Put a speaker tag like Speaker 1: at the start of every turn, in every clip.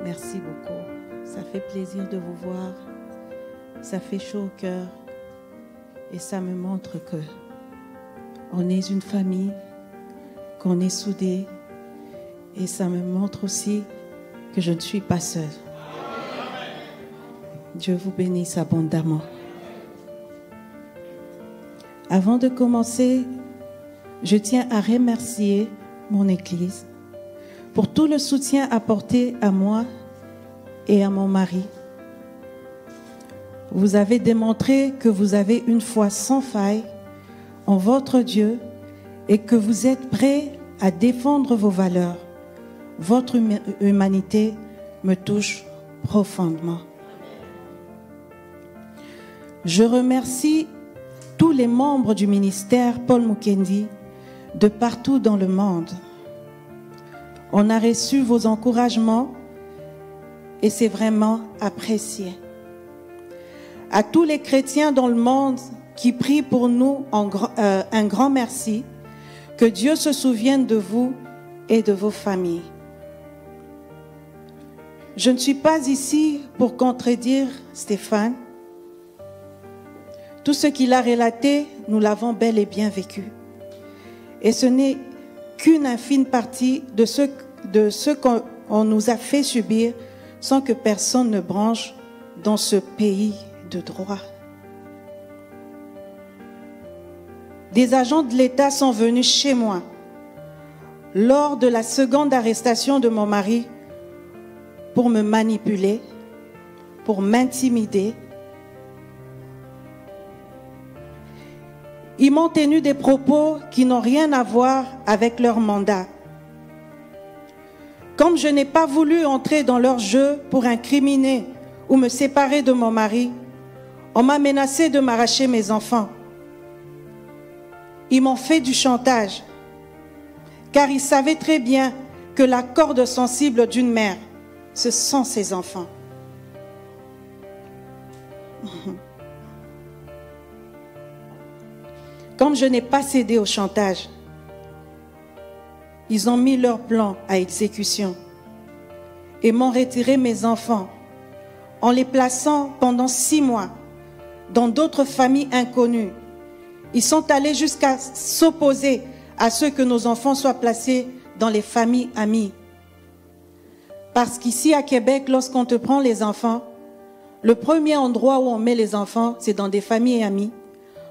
Speaker 1: Merci beaucoup. Ça fait plaisir de vous voir. Ça fait chaud au cœur. Et ça me montre que on est une famille, qu'on est soudés. Et ça me montre aussi que je ne suis pas seule. Dieu vous bénisse abondamment. Avant de commencer, je tiens à remercier mon Église pour tout le soutien apporté à moi et à mon mari. Vous avez démontré que vous avez une foi sans faille en votre Dieu et que vous êtes prêts à défendre vos valeurs. Votre humanité me touche profondément. Je remercie tous les membres du ministère Paul Mukendi de partout dans le monde. On a reçu vos encouragements et c'est vraiment apprécié. À tous les chrétiens dans le monde qui prient pour nous, un grand merci. Que Dieu se souvienne de vous et de vos familles. Je ne suis pas ici pour contredire Stéphane. Tout ce qu'il a relaté, nous l'avons bel et bien vécu. Et ce n'est qu'une infime partie de ce qu'on nous a fait subir sans que personne ne branche dans ce pays de droit. Des agents de l'État sont venus chez moi lors de la seconde arrestation de mon mari pour me manipuler, pour m'intimider. Ils m'ont tenu des propos qui n'ont rien à voir avec leur mandat. Comme je n'ai pas voulu entrer dans leur jeu pour incriminer ou me séparer de mon mari, on m'a menacé de m'arracher mes enfants. Ils m'ont fait du chantage, car ils savaient très bien que la corde sensible d'une mère, ce sont ses enfants. Comme je n'ai pas cédé au chantage, ils ont mis leur plan à exécution et m'ont retiré mes enfants en les plaçant pendant 6 mois dans d'autres familles inconnues. Ils sont allés jusqu'à s'opposer à ce que nos enfants soient placés dans les familles amies. Parce qu'ici à Québec, lorsqu'on te prend les enfants, le premier endroit où on met les enfants, c'est dans des familles amies.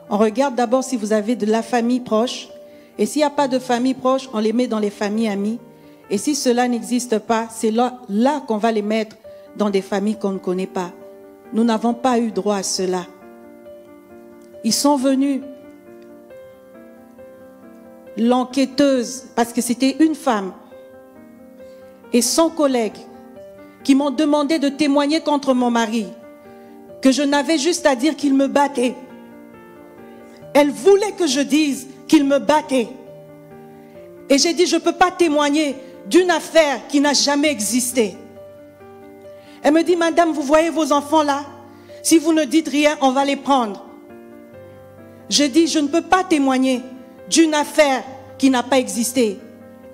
Speaker 1: On regarde d'abord si vous avez de la famille proche. Et s'il n'y a pas de famille proche, on les met dans les familles amies. Et si cela n'existe pas, c'est là qu'on va les mettre dans des familles qu'on ne connaît pas. Nous n'avons pas eu droit à cela. Ils sont venus. L'enquêteuse, parce que c'était une femme, et son collègue, qui m'ont demandé de témoigner contre mon mari, que je n'avais juste à dire qu'il me battait. Elle voulait que je dise qu'il me battait. Et j'ai dit, je ne peux pas témoigner d'une affaire qui n'a jamais existé. Elle me dit, madame, vous voyez vos enfants là? Si vous ne dites rien, on va les prendre. Je dis, je ne peux pas témoigner d'une affaire qui n'a pas existé.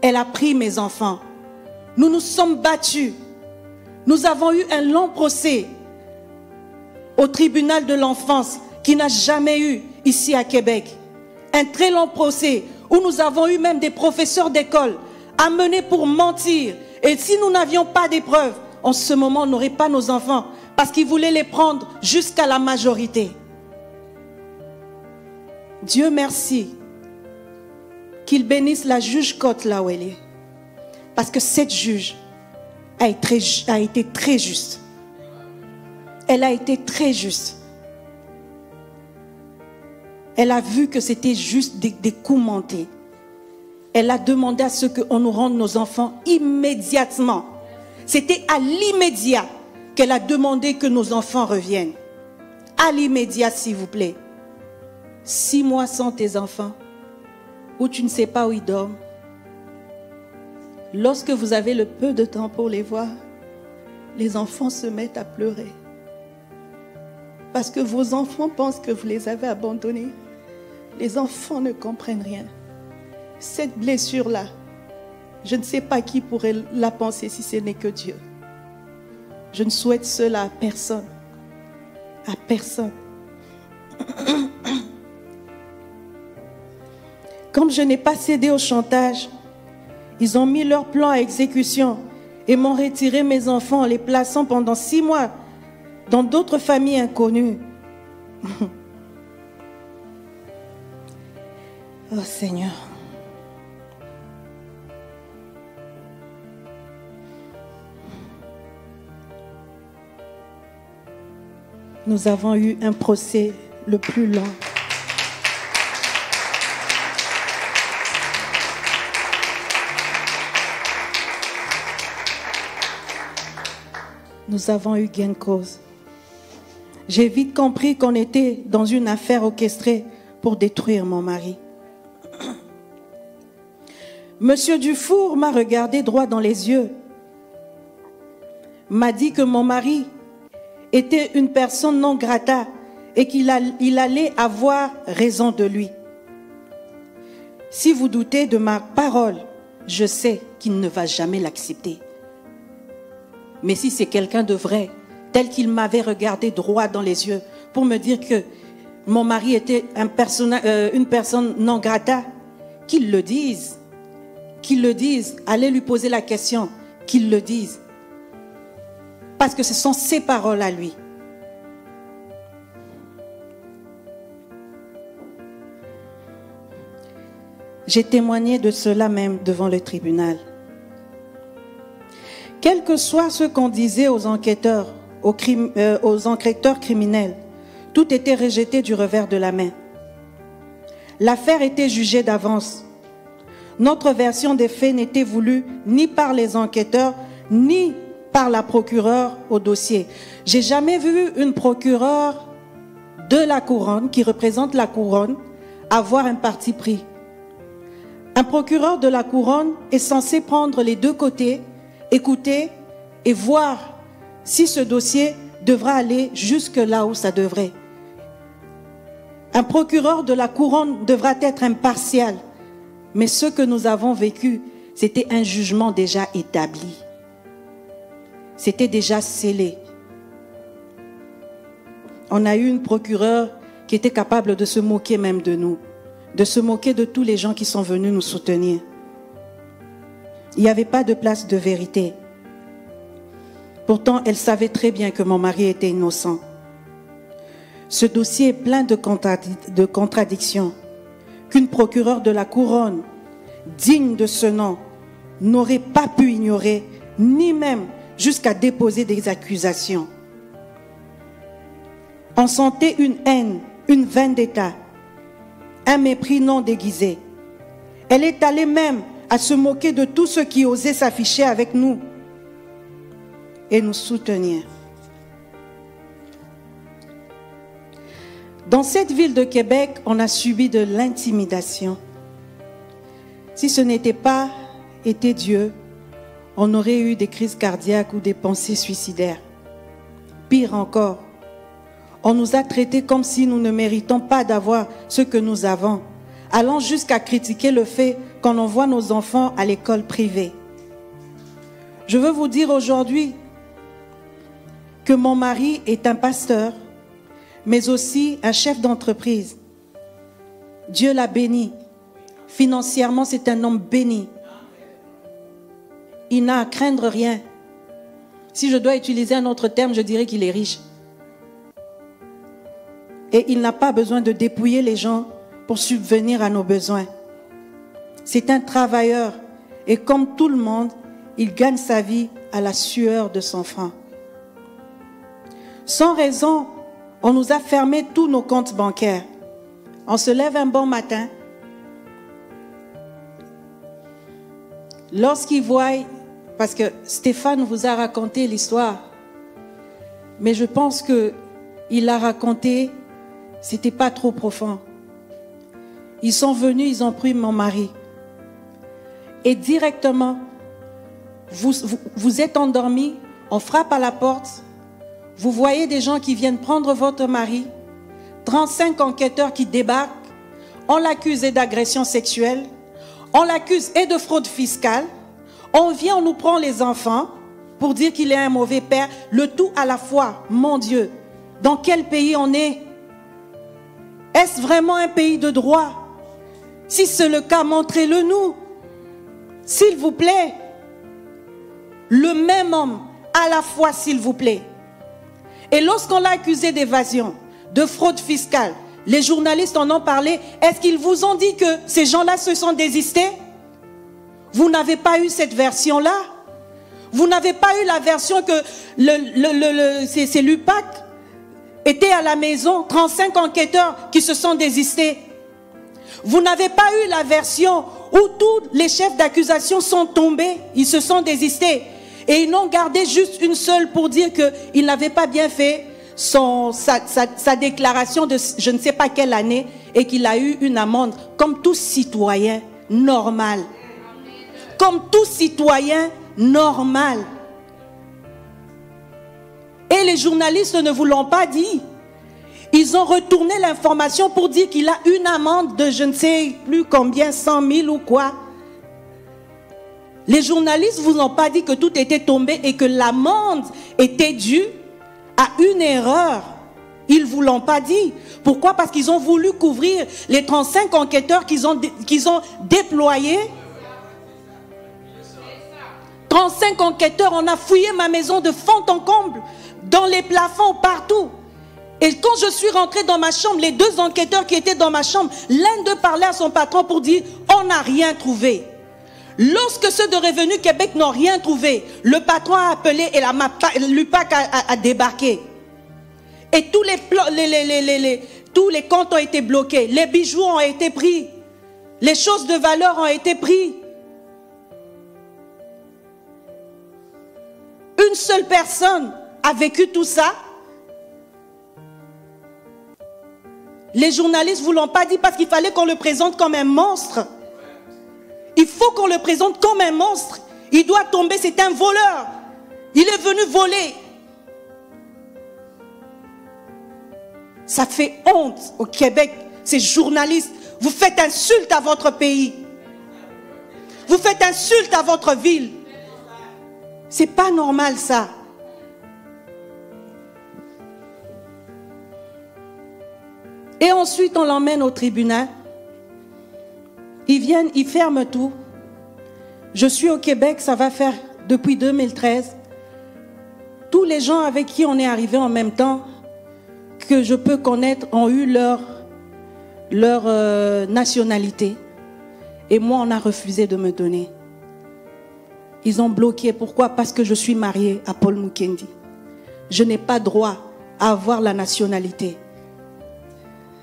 Speaker 1: Elle a pris mes enfants. Nous nous sommes battus. Nous avons eu un long procès au tribunal de l'enfance qui n'a jamais eu ici à Québec. Un très long procès où nous avons eu même des professeurs d'école amenés pour mentir. Et si nous n'avions pas des preuves, en ce moment, on n'aurait pas nos enfants parce qu'ils voulaient les prendre jusqu'à la majorité. Dieu merci qu'il bénisse la juge Côte là où elle est. Parce que cette juge a été très juste. Elle a été très juste. Elle a vu que c'était juste des coups montés. Elle a demandé à ce qu'on nous rende nos enfants immédiatement. C'était à l'immédiat qu'elle a demandé que nos enfants reviennent. À l'immédiat, s'il vous plaît. 6 mois sans tes enfants, où tu ne sais pas où ils dorment. Lorsque vous avez le peu de temps pour les voir, les enfants se mettent à pleurer. Parce que vos enfants pensent que vous les avez abandonnés. Les enfants ne comprennent rien. Cette blessure-là, je ne sais pas qui pourrait la penser si ce n'est que Dieu. Je ne souhaite cela à personne. À personne. Comme je n'ai pas cédé au chantage, ils ont mis leur plan à exécution et m'ont retiré mes enfants en les plaçant pendant 6 mois dans d'autres familles inconnues. Oh Seigneur. Nous avons eu un procès le plus long. Nous avons eu gain de cause. J'ai vite compris qu'on était dans une affaire orchestrée pour détruire mon mari. Monsieur Dufour m'a regardé droit dans les yeux, m'a dit que mon mari était une personne non grata et qu'il allait avoir raison de lui. Si vous doutez de ma parole, je sais qu'il ne va jamais l'accepter. Mais si c'est quelqu'un de vrai, tel qu'il m'avait regardé droit dans les yeux pour me dire que mon mari était une personne non grata, qu'il le dise. Qu'il le dise. Allez lui poser la question. Qu'il le dise. Parce que ce sont ses paroles à lui. J'ai témoigné de cela même devant le tribunal. Quel que soit ce qu'on disait aux enquêteurs, aux enquêteurs criminels, tout était rejeté du revers de la main. L'affaire était jugée d'avance. Notre version des faits n'était voulue ni par les enquêteurs, ni par la procureure au dossier. J'ai jamais vu une procureure de la couronne, qui représente la couronne, avoir un parti pris. Un procureur de la couronne est censé prendre les deux côtés, écouter et voir si ce dossier devra aller jusque là où ça devrait. Un procureur de la couronne devra être impartial. Mais ce que nous avons vécu, c'était un jugement déjà établi. C'était déjà scellé. On a eu une procureure qui était capable de se moquer même de nous, de se moquer de tous les gens qui sont venus nous soutenir. Il n'y avait pas de place de vérité. Pourtant, elle savait très bien que mon mari était innocent. Ce dossier est plein de contradictions qu'une procureure de la couronne, digne de ce nom, n'aurait pas pu ignorer, ni même jusqu'à déposer des accusations. On sentait une haine, une vendetta, un mépris non déguisé. Elle est allée même à se moquer de tous ceux qui osaient s'afficher avec nous et nous soutenir. Dans cette ville de Québec, on a subi de l'intimidation. Si ce n'était pas été Dieu, on aurait eu des crises cardiaques ou des pensées suicidaires. Pire encore, on nous a traités comme si nous ne méritons pas d'avoir ce que nous avons, allant jusqu'à critiquer le fait qu'on envoie nos enfants à l'école privée. Je veux vous dire aujourd'hui que mon mari est un pasteur, mais aussi un chef d'entreprise. Dieu l'a béni. Financièrement, c'est un homme béni. Il n'a à craindre rien. Si je dois utiliser un autre terme, je dirais qu'il est riche. Et il n'a pas besoin de dépouiller les gens pour subvenir à nos besoins. C'est un travailleur. Et comme tout le monde, il gagne sa vie à la sueur de son front. Sans raison, on nous a fermé tous nos comptes bancaires. On se lève un bon matin. Lorsqu'il voit, parce que Stéphane vous a raconté l'histoire, mais je pense qu'il l'a raconté, c'était pas trop profond. Ils sont venus, ils ont pris mon mari. Et directement, vous êtes endormis, on frappe à la porte. Vous voyez des gens qui viennent prendre votre mari, 35 enquêteurs qui débarquent, on l'accuse d'agression sexuelle, on l'accuse et de fraude fiscale, on vient, on nous prend les enfants, pour dire qu'il est un mauvais père. Le tout à la fois. Mon Dieu, dans quel pays on est? Est-ce vraiment un pays de droit? Si c'est le cas, montrez-le nous. S'il vous plaît. Le même homme, à la fois, s'il vous plaît. Et lorsqu'on l'a accusé d'évasion, de fraude fiscale, les journalistes en ont parlé. Est-ce qu'ils vous ont dit que ces gens-là se sont désistés? Vous n'avez pas eu cette version-là? Vous n'avez pas eu la version que c'est l'UPAC était à la maison, 35 enquêteurs qui se sont désistés. Vous n'avez pas eu la version où tous les chefs d'accusation sont tombés, ils se sont désistés. Et ils n'ont gardé juste une seule pour dire qu'il n'avait pas bien fait sa déclaration de je ne sais pas quelle année et qu'il a eu une amende comme tout citoyen normal. Comme tout citoyen normal. Et les journalistes ne vous l'ont pas dit. Ils ont retourné l'information pour dire qu'il a une amende de je ne sais plus combien, 100 000 ou quoi. Les journalistes ne vous ont pas dit que tout était tombé et que l'amende était due à une erreur. Ils ne vous l'ont pas dit. Pourquoi? Parce qu'ils ont voulu couvrir les 35 enquêteurs qu'ils ont déployés. 35 enquêteurs, on a fouillé ma maison de fond en comble, dans les plafonds, partout. Et quand je suis rentrée dans ma chambre, les deux enquêteurs qui étaient dans ma chambre, l'un d'eux parlait à son patron pour dire « on n'a rien trouvé ». Lorsque ceux de Revenu Québec n'ont rien trouvé, le patron a appelé et l'UPAC a débarqué. Et tous les comptes ont été bloqués, les bijoux ont été pris, les choses de valeur ont été prises. Une seule personne a vécu tout ça. Les journalistes ne vous l'ont pas dit parce qu'il fallait qu'on le présente comme un monstre. Il faut qu'on le présente comme un monstre. Il doit tomber, c'est un voleur. Il est venu voler. Ça fait honte au Québec, ces journalistes. Vous faites insulte à votre pays. Vous faites insulte à votre ville. C'est pas normal ça. Et ensuite, on l'emmène au tribunal. Ils viennent, ils ferment tout. Je suis au Québec, ça va faire depuis 2013. Tous les gens avec qui on est arrivé en même temps, que je peux connaître, ont eu leur nationalité. Et moi, on a refusé de me donner. Ils ont bloqué. Pourquoi? Parce que je suis mariée à Paul Mukendi. Je n'ai pas droit à avoir la nationalité.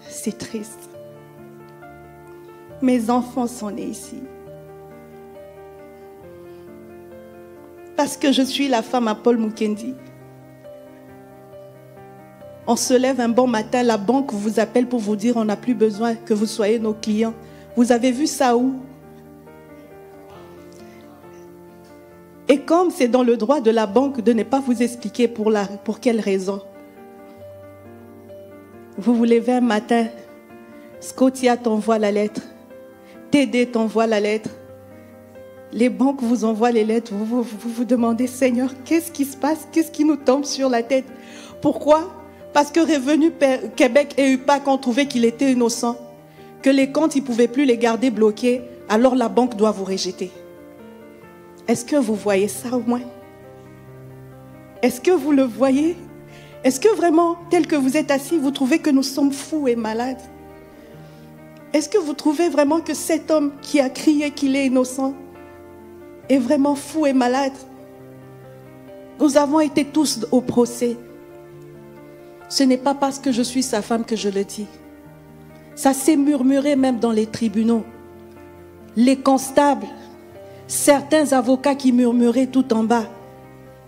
Speaker 1: C'est triste. Mes enfants sont nés ici. Parce que je suis la femme à Paul Mukendi. On se lève un bon matin, la banque vous appelle pour vous dire on n'a plus besoin que vous soyez nos clients. Vous avez vu ça où? Et comme c'est dans le droit de la banque de ne pas vous expliquer pour quelle raison. Vous vous levez un matin, Scotia t'envoie la lettre, TD t'envoie la lettre, les banques vous envoient les lettres, vous vous demandez, Seigneur, qu'est-ce qui se passe? Qu'est-ce qui nous tombe sur la tête? Pourquoi? Parce que Revenu Québec et UPAC ont trouvé qu'il était innocent, que les comptes, ils ne pouvaient plus les garder bloqués, alors la banque doit vous rejeter. Est-ce que vous voyez ça au moins? Est-ce que vous le voyez? Est-ce que vraiment, tel que vous êtes assis, vous trouvez que nous sommes fous et malades? Est-ce que vous trouvez vraiment que cet homme qui a crié qu'il est innocent est vraiment fou et malade? Nous avons été tous au procès. Ce n'est pas parce que je suis sa femme que je le dis. Ça s'est murmuré même dans les tribunaux. Les constables, certains avocats qui murmuraient tout en bas.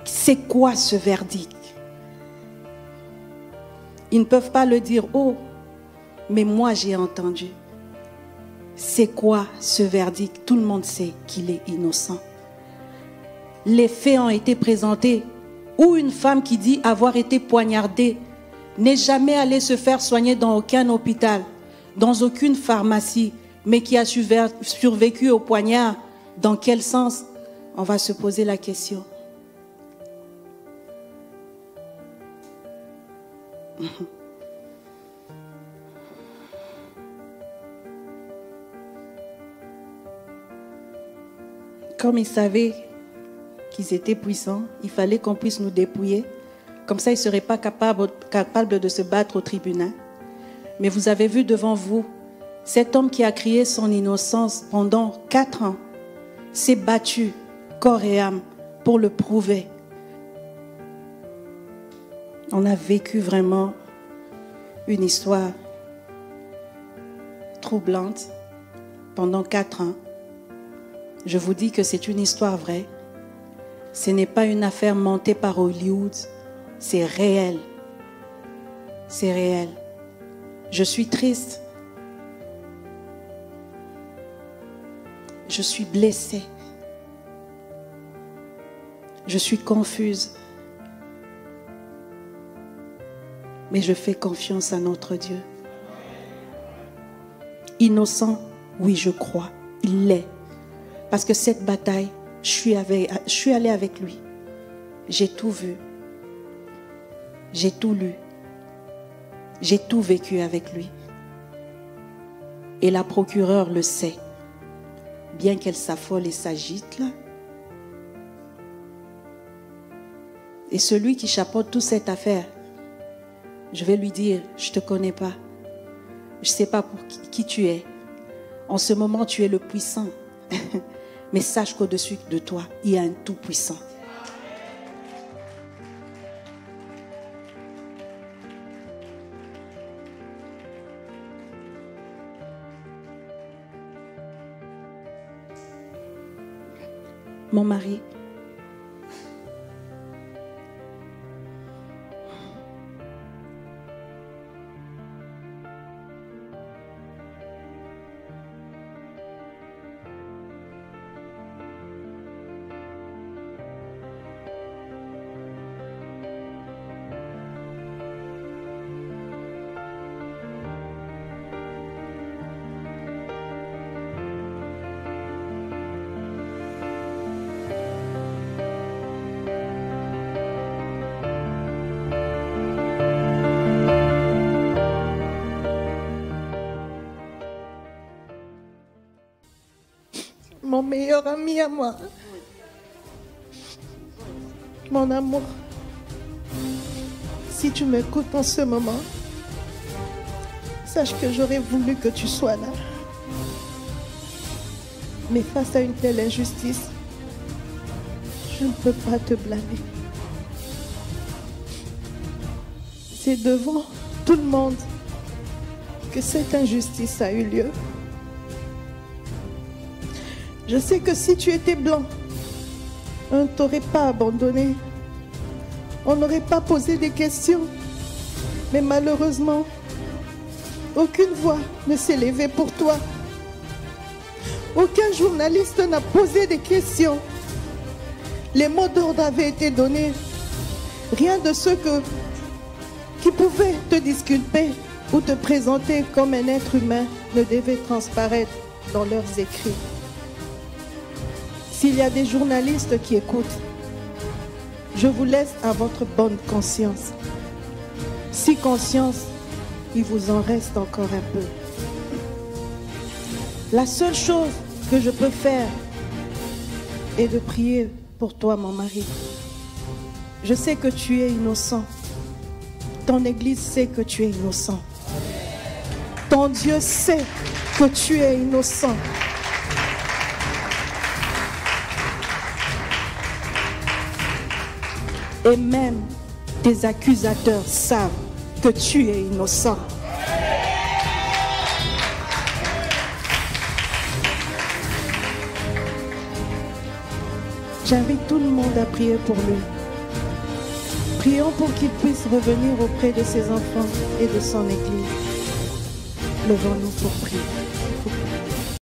Speaker 1: C'est quoi ce verdict? Ils ne peuvent pas le dire haut, mais moi j'ai entendu. C'est quoi ce verdict? Tout le monde sait qu'il est innocent. Les faits ont été présentés. Ou une femme qui dit avoir été poignardée n'est jamais allée se faire soigner dans aucun hôpital, dans aucune pharmacie, mais qui a survécu au poignard. Dans quel sens? On va se poser la question. Comme ils savaient qu'ils étaient puissants, il fallait qu'on puisse nous dépouiller. Comme ça, ils ne seraient pas capables de se battre au tribunal. Mais vous avez vu devant vous, cet homme qui a crié son innocence pendant 4 ans, s'est battu corps et âme pour le prouver. On a vécu vraiment une histoire troublante pendant 4 ans. Je vous dis que c'est une histoire vraie. Ce n'est pas une affaire montée par Hollywood. C'est réel. C'est réel. Je suis triste. Je suis blessée. Je suis confuse. Mais je fais confiance à notre Dieu. Innocent, oui, je crois. Il l'est. Parce que cette bataille, je suis allée avec lui. J'ai tout vu. J'ai tout lu. J'ai tout vécu avec lui. Et la procureure le sait. Bien qu'elle s'affole et s'agite là. Et celui qui chapeaute toute cette affaire, je vais lui dire, je ne te connais pas. Je ne sais pas pour qui tu es. En ce moment, tu es le puissant. Mais sache qu'au-dessus de toi, il y a un tout-puissant. Mon mari,
Speaker 2: mon meilleur ami à moi, mon amour, si tu m'écoutes en ce moment, sache que j'aurais voulu que tu sois là. Mais face à une telle injustice, je ne peux pas te blâmer. C'est devant tout le monde que cette injustice a eu lieu. Je sais que si tu étais blanc, on ne t'aurait pas abandonné. On n'aurait pas posé des questions. Mais malheureusement, aucune voix ne s'est levée pour toi. Aucun journaliste n'a posé des questions. Les mots d'ordre avaient été donnés. Rien de ceux qui pouvaient te disculper ou te présenter comme un être humain ne devait transparaître dans leurs écrits. S'il y a des journalistes qui écoutent, je vous laisse à votre bonne conscience. Si conscience, il vous en reste encore un peu. La seule chose que je peux faire est de prier pour toi, mon mari. Je sais que tu es innocent. Ton Église sait que tu es innocent. Ton Dieu sait que tu es innocent. Et même tes accusateurs savent que tu es innocent. J'invite tout le monde à prier pour lui. Prions pour qu'il puisse revenir auprès de ses enfants et de son Église. Levons-nous pour prier.